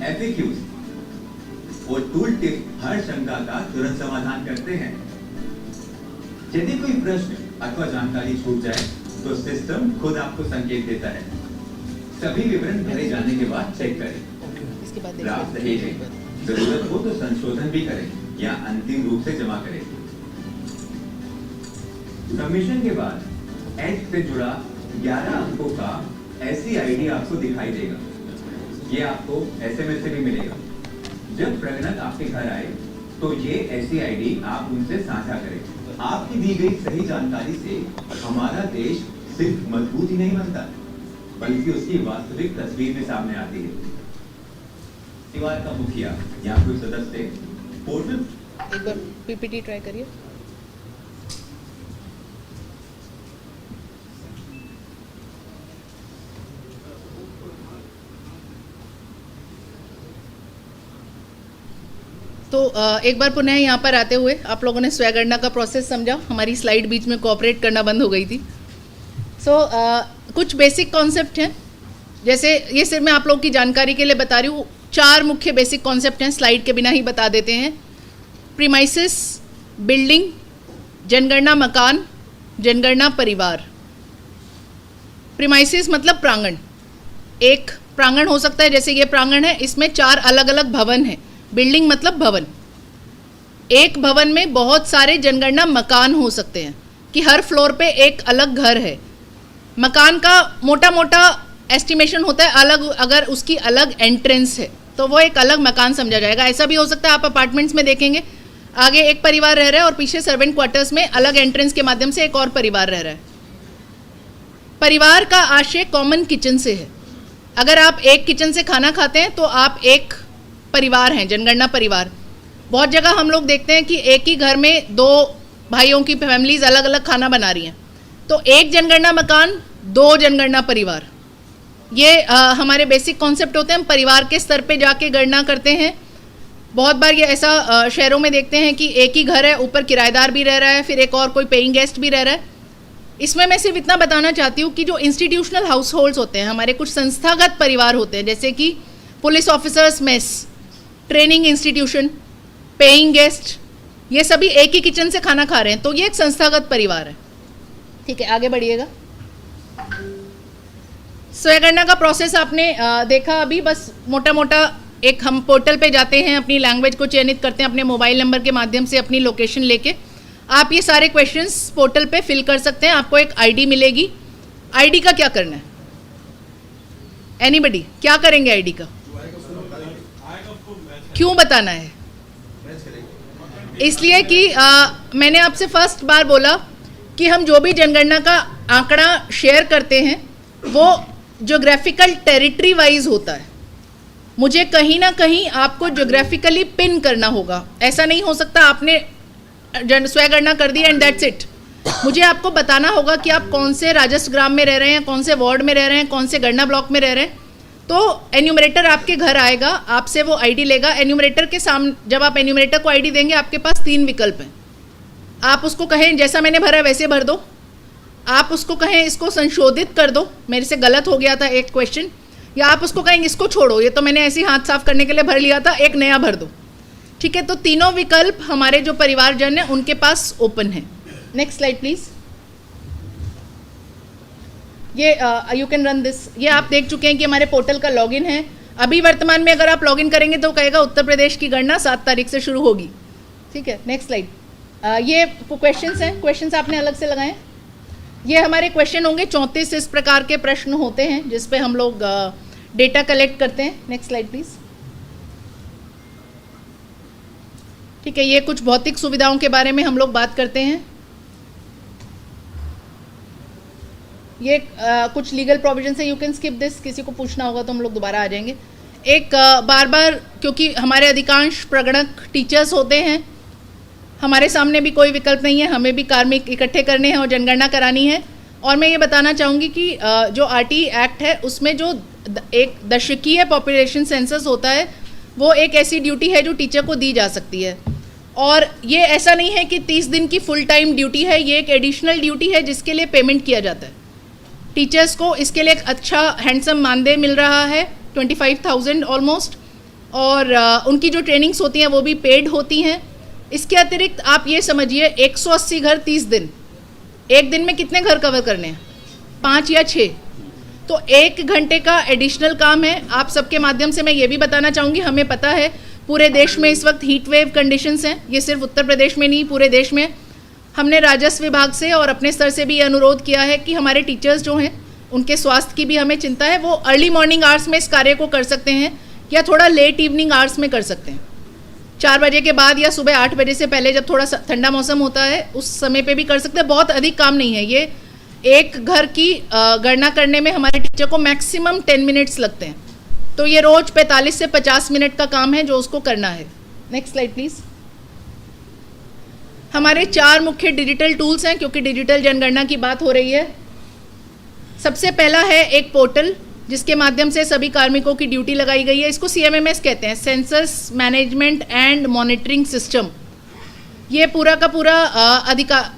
FAQs और टूल टिप हर शंका का तुरंत समाधान करते हैं। यदि कोई प्रश्न अथवा जानकारी छूट जाए तो सिस्टम खुद आपको संकेत देता है। सभी विवरण भरे जाने के बाद चेक करें। इसके बाद ड्राफ्ट सही है, जरूरत हो तो संशोधन भी करें या अंतिम रूप से जमा करें। सबमिशन के बाद एच से जुड़ा 11 अंकों का SCID आपको दिखाई देगा। ये आपको SMS से भी मिलेगा। जब प्रगणक आपके घर आए तो ये SCID आप उनसे साझा करें। आपकी दी गई सही जानकारी से हमारा देश सिर्फ मजबूत ही नहीं बनता, बल्कि उसकी वास्तविक तस्वीर भी सामने आती है। परिवार का मुखिया या कोई सदस्य पोर्टल। एक बार PPT ट्राई करिए। तो एक बार पुनः यहाँ पर आते हुए आप लोगों ने स्वयंगणना का प्रोसेस समझा। हमारी स्लाइड बीच में कोऑपरेट करना बंद हो गई थी। कुछ बेसिक कॉन्सेप्ट हैं, जैसे ये सिर्फ मैं आप लोगों की जानकारी के लिए बता रही हूँ। 4 मुख्य बेसिक कॉन्सेप्ट हैं, स्लाइड के बिना ही बता देते हैं। प्रीमाइसिस बिल्डिंग, जनगणना मकान, जनगणना परिवार। प्रीमाइसिस मतलब प्रांगण। एक प्रांगण हो सकता है, जैसे ये प्रांगण है, इसमें 4 अलग अलग भवन हैं। बिल्डिंग मतलब भवन। एक भवन में बहुत सारे जनगणना मकान हो सकते हैं कि हर फ्लोर पे एक अलग घर है। मकान का मोटा मोटा एस्टिमेशन होता है अलग, अगर उसकी अलग एंट्रेंस है तो वो एक अलग मकान समझा जाएगा। ऐसा भी हो सकता है, आप अपार्टमेंट्स में देखेंगे आगे एक परिवार रह रहा है और पीछे सर्वेंट क्वार्टर्स में अलग एंट्रेंस के माध्यम से एक और परिवार रह रहा है। परिवार का आशय कॉमन किचन से है। अगर आप एक किचन से खाना खाते हैं तो आप एक परिवार हैं, जनगणना परिवार। बहुत जगह हम लोग देखते हैं कि एक ही घर में 2 भाइयों की फैमिलीज अलग अलग खाना बना रही हैं, तो एक जनगणना मकान 2 जनगणना परिवार। ये हमारे बेसिक कॉन्सेप्ट होते हैं, हम परिवार के स्तर पे जाके गणना करते हैं। बहुत बार ये ऐसा शहरों में देखते हैं कि एक ही घर है, ऊपर किराएदार भी रह रहा है, फिर एक और कोई पेइंग गेस्ट भी रह रहा है। इसमें मैं सिर्फ इतना बताना चाहती हूँ कि जो इंस्टीट्यूशनल हाउस होल्ड्स होते हैं, हमारे कुछ संस्थागत परिवार होते हैं, जैसे कि police officers mess, training institution, paying guest, ये सभी एक ही किचन से खाना खा रहे हैं, तो ये एक संस्थागत परिवार है। ठीक है, आगे बढ़िएगा। स्वयंगणना का प्रोसेस आपने देखा अभी, बस मोटा मोटा एक हम पोर्टल पे जाते हैं, अपनी लैंग्वेज को चयनित करते हैं, अपने मोबाइल नंबर के माध्यम से अपनी लोकेशन लेके आप ये सारे क्वेश्चंस पोर्टल पे फिल कर सकते हैं। आपको एक आईडी मिलेगी। आईडी का क्या करना है? एनीबडी क्या करेंगे आईडी का? क्यों बताना है? इसलिए कि मैंने आपसे फर्स्ट बार बोला कि हम जो भी जनगणना का आंकड़ा शेयर करते हैं वो ज्योग्राफिकल टेरिटरी वाइज होता है। मुझे कहीं ना कहीं आपको ज्योग्राफिकली पिन करना होगा। ऐसा नहीं हो सकता आपने स्वयंगणना कर दी एंड दैट्स इट। मुझे आपको बताना होगा कि आप कौन से राजस्व ग्राम में रह रहे हैं, कौन से वार्ड में रह रहे हैं, कौन से गणना ब्लॉक में रह रहे हैं। तो एन्यूमरेटर आपके घर आएगा, आपसे वो आईडी लेगा। एन्यूमरेटर के सामने जब आप एन्यूमरेटर को आईडी देंगे, आपके पास 3 विकल्प हैं। आप उसको कहें जैसा मैंने भरा वैसे भर दो, आप उसको कहें इसको संशोधित कर दो, मेरे से गलत हो गया था एक क्वेश्चन, या आप उसको कहेंगे इसको छोड़ो, ये तो मैंने ऐसे ही हाथ साफ करने के लिए भर लिया था, एक नया भर दो। ठीक है, तो तीनों विकल्प हमारे जो परिवारजन हैं उनके पास ओपन है। Next slide please. ये यू कैन रन दिस। ये आप देख चुके हैं कि हमारे पोर्टल का लॉगिन है। अभी वर्तमान में अगर आप लॉगिन करेंगे तो कहेगा उत्तर प्रदेश की गणना 7 तारीख से शुरू होगी। ठीक है, नेक्स्ट स्लाइड। ये क्वेश्चंस हैं, क्वेश्चंस आपने अलग से लगाए। ये हमारे क्वेश्चन होंगे 34 इस प्रकार के प्रश्न होते हैं जिस पे हम लोग डेटा कलेक्ट करते हैं। Next slide please. ठीक है, ये कुछ भौतिक सुविधाओं के बारे में हम लोग बात करते हैं। ये कुछ लीगल प्रोविजंस है, यू कैन स्किप दिस, किसी को पूछना होगा तो हम लोग दोबारा आ जाएंगे। एक बार बार क्योंकि हमारे अधिकांश प्रगणक टीचर्स होते हैं, हमारे सामने भी कोई विकल्प नहीं है, हमें भी कार्मिक इकट्ठे करने हैं और जनगणना करानी है। और मैं ये बताना चाहूँगी कि जो आरटी एक्ट है उसमें जो एक दशकीय पॉपुलेशन सेंसस होता है वो एक ऐसी ड्यूटी है जो टीचर को दी जा सकती है। और ये ऐसा नहीं है कि 30 दिन की फुल टाइम ड्यूटी है, ये एक एडिशनल ड्यूटी है जिसके लिए पेमेंट किया जाता है। टीचर्स को इसके लिए एक अच्छा हैंडसम मानदेय मिल रहा है, 25,000 ऑलमोस्ट, और उनकी जो ट्रेनिंग्स होती हैं वो भी पेड होती हैं। इसके अतिरिक्त आप ये समझिए 180 घर 30 दिन, एक दिन में कितने घर कवर करने हैं? 5 या 6, तो 1 घंटे का एडिशनल काम है। आप सबके माध्यम से मैं ये भी बताना चाहूँगी, हमें पता है पूरे देश में इस वक्त हीट वेव कंडीशंस हैं, ये सिर्फ उत्तर प्रदेश में नहीं पूरे देश में। हमने राजस्व विभाग से और अपने स्तर से भी ये अनुरोध किया है कि हमारे टीचर्स जो हैं उनके स्वास्थ्य की भी हमें चिंता है। वो अर्ली मॉर्निंग आवर्स में इस कार्य को कर सकते हैं या थोड़ा लेट इवनिंग आवर्स में कर सकते हैं, 4 बजे के बाद या सुबह 8 बजे से पहले जब थोड़ा ठंडा मौसम होता है उस समय पे भी कर सकते हैं। बहुत अधिक काम नहीं है ये। एक घर की गणना करने में हमारे टीचर को मैक्सिमम 10 मिनट्स लगते हैं, तो ये रोज 45 से 50 मिनट का काम है जो उसको करना है। Next slide please. हमारे 4 मुख्य डिजिटल टूल्स हैं क्योंकि डिजिटल जनगणना की बात हो रही है। सबसे पहला है एक पोर्टल जिसके माध्यम से सभी कार्मिकों की ड्यूटी लगाई गई है। इसको CMMS कहते हैं, census management and monitoring system. ये पूरा का पूरा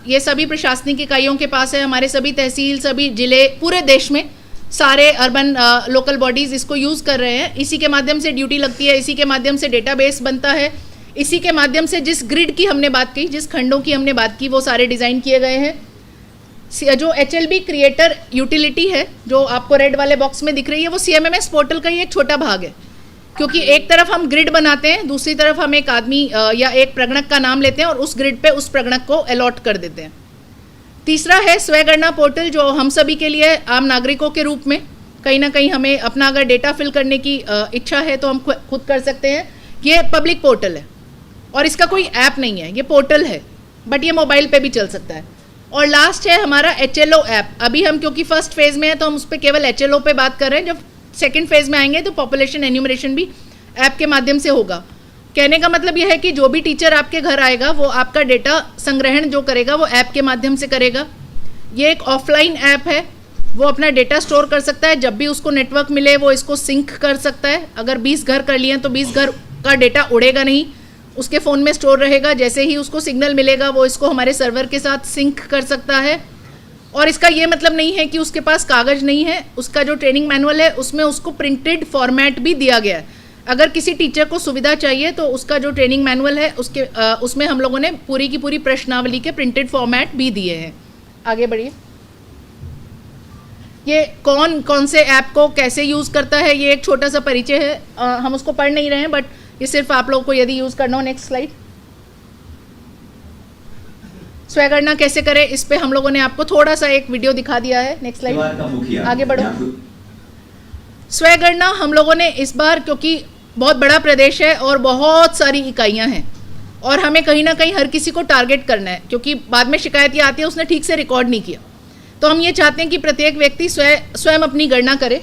ये सभी प्रशासनिक इकाइयों के पास है। हमारे सभी तहसील, सभी जिले, पूरे देश में सारे अर्बन लोकल बॉडीज़ इसको यूज़ कर रहे हैं। इसी के माध्यम से ड्यूटी लगती है, इसी के माध्यम से डेटाबेस बनता है, इसी के माध्यम से जिस ग्रिड की हमने बात की, जिस खंडों की हमने बात की, वो सारे डिज़ाइन किए गए हैं। जो HLB क्रिएटर यूटिलिटी है जो आपको रेड वाले बॉक्स में दिख रही है, वो CMMS पोर्टल का ही एक छोटा भाग है, क्योंकि एक तरफ हम ग्रिड बनाते हैं, दूसरी तरफ हम एक आदमी या एक प्रगणक का नाम लेते हैं और उस ग्रिड पे उस प्रगणक को अलॉट कर देते हैं। तीसरा है स्वयंगणना पोर्टल, जो हम सभी के लिए आम नागरिकों के रूप में कहीं ना कहीं हमें अपना अगर डेटा फिल करने की इच्छा है तो हम खुद कर सकते हैं। ये पब्लिक पोर्टल है और इसका कोई ऐप नहीं है, ये पोर्टल है, बट ये मोबाइल पे भी चल सकता है। और लास्ट है हमारा HLO ऐप। अभी हम क्योंकि फर्स्ट फेज़ में है तो हम उस पर केवल HLO पे बात कर रहे हैं। जब सेकेंड फेज़ में आएंगे तो पॉपुलेशन एन्यूमरेशन भी ऐप के माध्यम से होगा। कहने का मतलब यह है कि जो भी टीचर आपके घर आएगा वो आपका डेटा संग्रहण जो करेगा वो ऐप के माध्यम से करेगा। ये एक ऑफलाइन ऐप है, वो अपना डेटा स्टोर कर सकता है, जब भी उसको नेटवर्क मिले वो इसको सिंक कर सकता है। अगर 20 घर कर लिए हैं तो 20 घर का डेटा उड़ेगा नहीं, उसके फ़ोन में स्टोर रहेगा। जैसे ही उसको सिग्नल मिलेगा वो इसको हमारे सर्वर के साथ सिंक कर सकता है। और इसका ये मतलब नहीं है कि उसके पास कागज़ नहीं है, उसका जो ट्रेनिंग मैनुअल है उसमें उसको प्रिंटेड फॉर्मेट भी दिया गया है। अगर किसी टीचर को सुविधा चाहिए तो उसका जो ट्रेनिंग मैनुअल है उसमें हम लोगों ने पूरी की पूरी प्रश्नावली के प्रिंटेड फॉर्मेट भी दिए हैं। आगे बढ़िए। ये कौन कौन से ऐप को कैसे यूज़ करता है ये एक छोटा सा परिचय है। हम उसको पढ़ नहीं रहे हैं, बट ये सिर्फ आप लोगों को यदि यूज़ करना हो। Next slide. स्वयगणना कैसे करें इस पे हम लोगों ने आपको थोड़ा सा एक वीडियो दिखा दिया है। नेक्स्ट स्लाइड, आगे बढ़ो। स्वयगणना हम लोगों ने इस बार, क्योंकि बहुत बड़ा प्रदेश है और बहुत सारी इकाइयां हैं और हमें कहीं ना कहीं हर किसी को टारगेट करना है, क्योंकि बाद में शिकायत ये आती है उसने ठीक से रिकॉर्ड नहीं किया। तो हम ये चाहते हैं कि प्रत्येक व्यक्ति स्वयं अपनी गणना करे।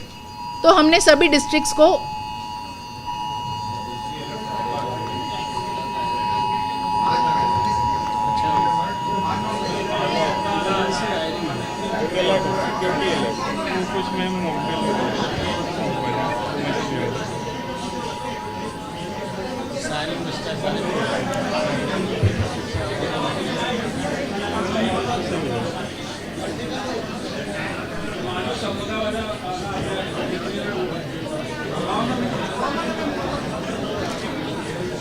तो हमने सभी डिस्ट्रिक्ट्स को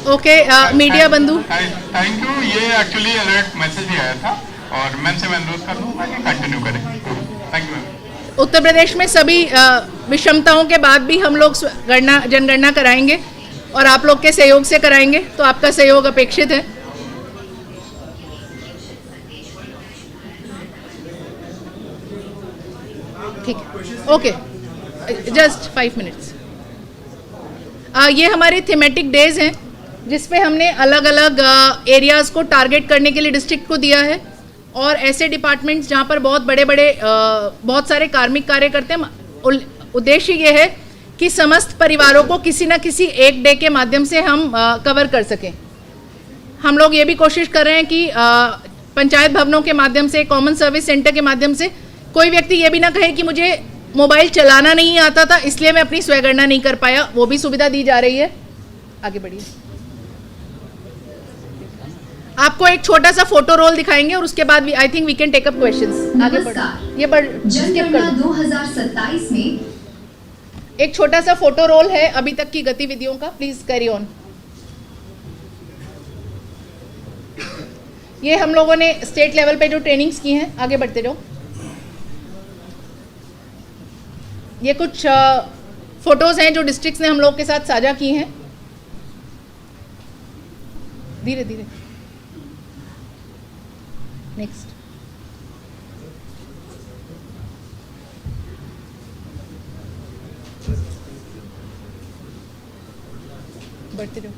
ओके, मीडिया बंधु थैंक यू। ये एक्चुअली अलर्ट मैसेज ही आया था और मैम से मैं अनुरोध कर दूंगा कि कंटिन्यू करें। Thank you ma'am. Uttar Pradesh में सभी विषमताओं के बाद भी हम लोग जनगणना कराएंगे और आप लोग के सहयोग से कराएंगे, तो आपका सहयोग अपेक्षित है। ठीक है, ओके, जस्ट 5 मिनट्स। ये हमारे थीमेटिक डेज हैं जिसपे हमने अलग अलग एरियाज़ को टारगेट करने के लिए डिस्ट्रिक्ट को दिया है, और ऐसे डिपार्टमेंट्स जहाँ पर बहुत बड़े बड़े बहुत सारे कार्मिक कार्य करते हैं। उद्देश्य ये है कि समस्त परिवारों को किसी न किसी एक डे के माध्यम से हम कवर कर सकें। हम लोग ये भी कोशिश कर रहे हैं कि पंचायत भवनों के माध्यम से, कॉमन सर्विस सेंटर के माध्यम से कोई व्यक्ति ये भी ना कहे कि मुझे मोबाइल चलाना नहीं आता था इसलिए मैं अपनी स्वयगणना नहीं कर पाया, वो भी सुविधा दी जा रही है। आगे बढ़िए। आपको एक छोटा सा फोटो रोल दिखाएंगे और उसके बाद I think we can take up questions. आगे बढ़ो, ये जनगणना 2027 में एक छोटा सा फोटो रोल है अभी तक की गतिविधियों का, प्लीज कैरी ऑन। ये हम लोगों ने स्टेट लेवल पे जो ट्रेनिंग्स की हैं, आगे बढ़ते जाओ। ये कुछ फोटोज हैं जो डिस्ट्रिक्ट्स ने हम लोग के साथ साझा की हैं। धीरे धीरे, नेक्स्ट। बढ़ते जाओ।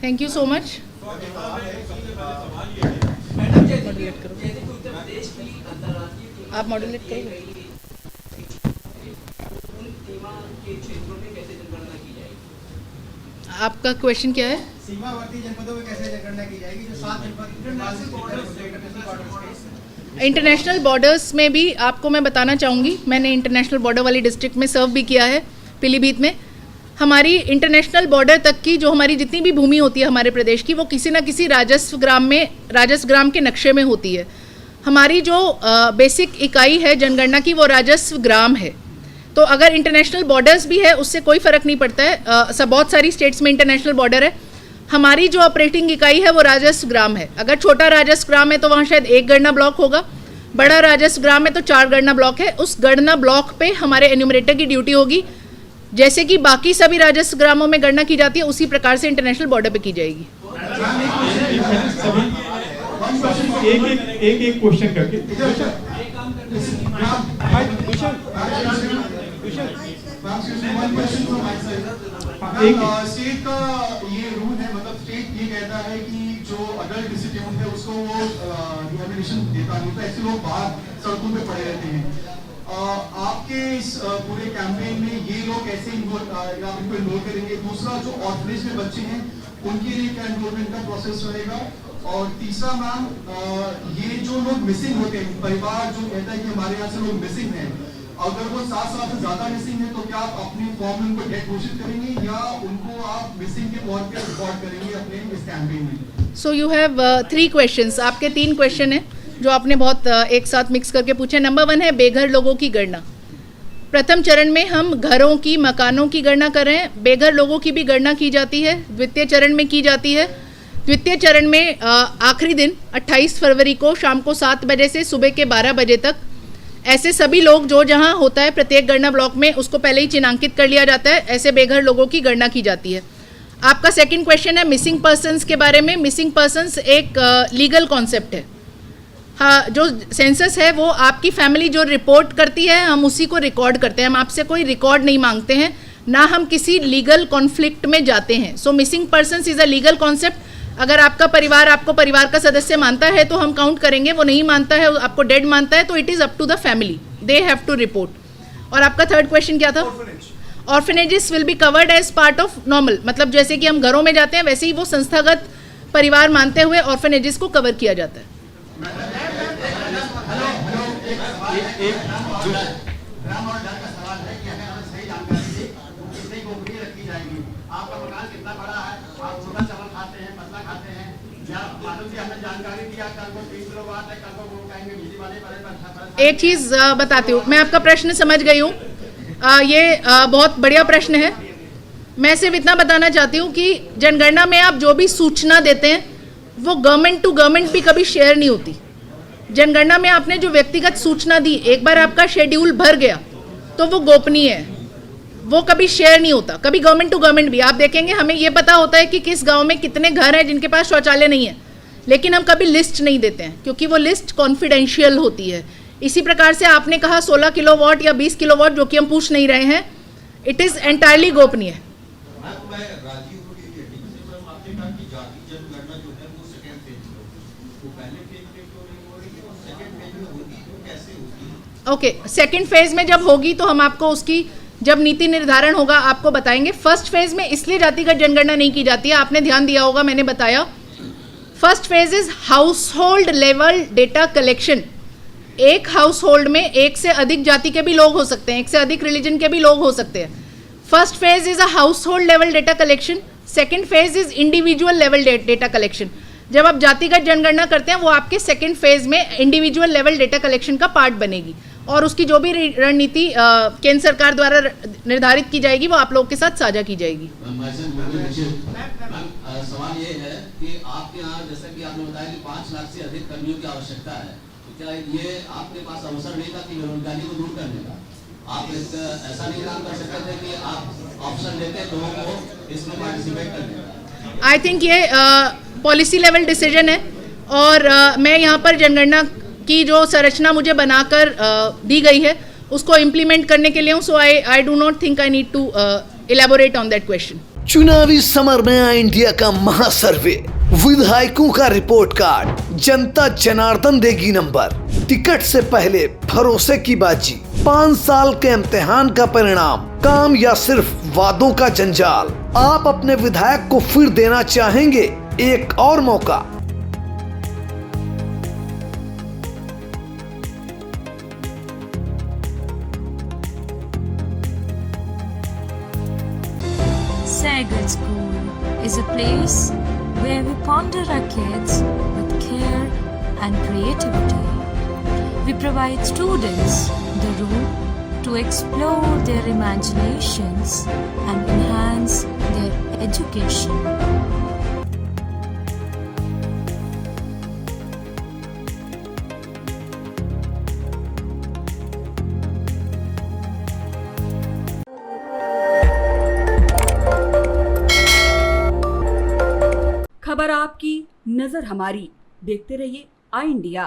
Thank you so much. Modulate करो, आप मॉड्यूलेट करोगे। आपका क्वेश्चन क्या है? सीमावर्ती जनपदों में कैसे जनगणना की जाएगी जो 7 जनपद इंटरनेशनल बॉर्डर्स में भी आपको मैं बताना चाहूँगी, मैंने इंटरनेशनल बॉर्डर वाली डिस्ट्रिक्ट में सर्व भी किया है, पीलीभीत में। हमारी इंटरनेशनल बॉर्डर तक की जो हमारी जितनी भी भूमि होती है हमारे प्रदेश की, वो किसी न किसी राजस्व ग्राम के नक्शे में होती है। हमारी जो बेसिक इकाई है जनगणना की वो राजस्व ग्राम है। तो अगर इंटरनेशनल बॉर्डर्स भी है उससे कोई फ़र्क नहीं पड़ता है। सब बहुत सारी स्टेट्स में इंटरनेशनल बॉर्डर है। हमारी जो ऑपरेटिंग इकाई है वो राजस्व ग्राम है। अगर छोटा राजस्व ग्राम है तो वहाँ शायद 1 गणना ब्लॉक होगा, बड़ा राजस्व ग्राम है तो 4 गणना ब्लॉक है। उस गणना ब्लॉक पे हमारे एन्यूमरेटर की ड्यूटी होगी, जैसे कि बाकी सभी राजस्व ग्रामों में गणना की जाती है उसी प्रकार से इंटरनेशनल बॉर्डर पे की जाएगी। एक क्वेश्चन करके one question from my side. State का ये रूल है, मतलब स्टेट ये कहता है कि जो अडल्ट डिस्टिट्यूट है उसको वो रिहैबिलिटेशन देता नहीं, तो ऐसे लोग बाहर सड़कों पे पड़े रहते हैं। आपके इस पूरे कैंपेन में ये लोग कैसे इनको इन्वॉल्व करेंगे? दूसरा, जो ऑर्फनेज में बच्चे हैं उनके लिए क्या इन्वॉल्वमेंट का प्रोसेस रहेगा? और तीसरा मैम, ये जो लोग मिसिंग होते हैं, परिवार जो कहता है कि हमारे यहाँ से लोग मिसिंग हैं, अगर वो 7 साल से ज्यादा मिसिंग है तो क्या आप अपने फॉर्म में उनको डेड घोषित करेंगे या उनको आप मिसिंग के तौर पे रिकॉर्ड करेंगे अपने इस कैंपेन में? So you have 3 questions. आपके 3 क्वेश्चन हैं जो आपने बहुत एक साथ मिक्स करके पूछे। नंबर 1 है बेघर लोगों की गणना। प्रथम चरण में हम घरों की, मकानों की गणना कर रहे हैं। बेघर लोगों की भी गणना की जाती है, द्वितीय चरण में की जाती है। द्वितीय चरण में आखिरी दिन 28 फरवरी को शाम को 7 बजे से सुबह के 12 बजे तक ऐसे सभी लोग जो जहां होता है प्रत्येक गणना ब्लॉक में उसको पहले ही चिन्हांकित कर लिया जाता है, ऐसे बेघर लोगों की गणना की जाती है। आपका सेकंड क्वेश्चन है मिसिंग पर्सन्स के बारे में। मिसिंग पर्सन्स एक लीगल कॉन्सेप्ट है। हाँ, जो सेंसस है वो आपकी फैमिली जो रिपोर्ट करती है हम उसी को रिकॉर्ड करते हैं। हम आपसे कोई रिकॉर्ड नहीं मांगते हैं, ना हम किसी लीगल कॉन्फ्लिक्ट में जाते हैं। So missing persons is a legal concept. अगर आपका परिवार आपको परिवार का सदस्य मानता है तो हम काउंट करेंगे, वो नहीं मानता है, आपको डेड मानता है, तो it is up to the family, they have to report. और आपका थर्ड क्वेश्चन क्या था? Orphanages will be covered as part of normal, मतलब जैसे कि हम घरों में जाते हैं वैसे ही वो संस्थागत परिवार मानते हुए ऑर्फनेजेस को कवर किया जाता है। एक चीज़ बताती हूँ, मैं आपका प्रश्न समझ गई हूँ। ये बहुत बढ़िया प्रश्न है। मैं सिर्फ इतना बताना चाहती हूँ कि जनगणना में आप जो भी सूचना देते हैं वो गवर्नमेंट टू गवर्नमेंट भी कभी शेयर नहीं होती। जनगणना में आपने जो व्यक्तिगत सूचना दी, एक बार आपका शेड्यूल भर गया तो वो गोपनीय है, वो कभी शेयर नहीं होता। कभी गवर्नमेंट टू गवर्नमेंट भी आप देखेंगे, हमें ये पता होता है कि किस गांव में कितने घर हैं जिनके पास शौचालय नहीं है, लेकिन हम कभी लिस्ट नहीं देते हैं क्योंकि वो लिस्ट कॉन्फिडेंशियल होती है। इसी प्रकार से आपने कहा 16 किलोवाट या 20 किलोवाट, जो कि हम पूछ नहीं रहे हैं, इट इज़ एंटायरली गोपनीय। ओके, सेकेंड फेज में जब होगी तो हम आपको उसकी, जब नीति निर्धारण होगा आपको बताएंगे। फर्स्ट फेज में इसलिए जातिगत जनगणना नहीं की जाती है, आपने ध्यान दिया होगा, मैंने बताया। First phase is house hold level data collection. एक हाउस होल्ड में एक से अधिक जाति के भी लोग हो सकते हैं, एक से अधिक रिलीजन के भी लोग हो सकते हैं। First phase is a house hold level data collection. Second phase is individual level data collection. जब आप जातिगत जनगणना करते हैं वो आपके सेकेंड फेज में इंडिविजुअल लेवल डेटा कलेक्शन का पार्ट बनेगी, और उसकी जो भी रणनीति केंद्र सरकार द्वारा निर्धारित की जाएगी वो आप लोगों के साथ साझा की जाएगी। सवाल ये है कि आपके यहाँ, जैसा कि आपने बताया कि 5 लाख से अधिक कर्मियों की आवश्यकता है, तो क्या ये आपके पास अवसर नहीं था कि बेरोजगारी को दूर करने का? आप ऐसा नहीं काम कर सकते थे कि आप ऑप्शन देते लोगों को इसमें पार्टिसिपेट करने का? आई थिंक ये पॉलिसी लेवल डिसीजन है, और मैं यहाँ पर जनगणना की जो संरचना मुझे बनाकर दी गई है उसको इम्प्लीमेंट करने के लिए हूँ। So I do not think I need to elaborate on that question. चुनावी समर में आया इंडिया का महासर्वे, विधायकों का रिपोर्ट कार्ड, जनता जनार्दन देगी नंबर, टिकट से पहले भरोसे की बाजी, 5 साल के इम्तिहान का परिणाम, काम या सिर्फ वादों का जंजाल। आप अपने विधायक को फिर देना चाहेंगे एक और मौका? Sagar School is a place where we ponder our kids with care and creativity. We provide students the room to explore their imaginations and enhance their education. खबर आपकी, नजर हमारी। देखते रहिए आई इंडिया।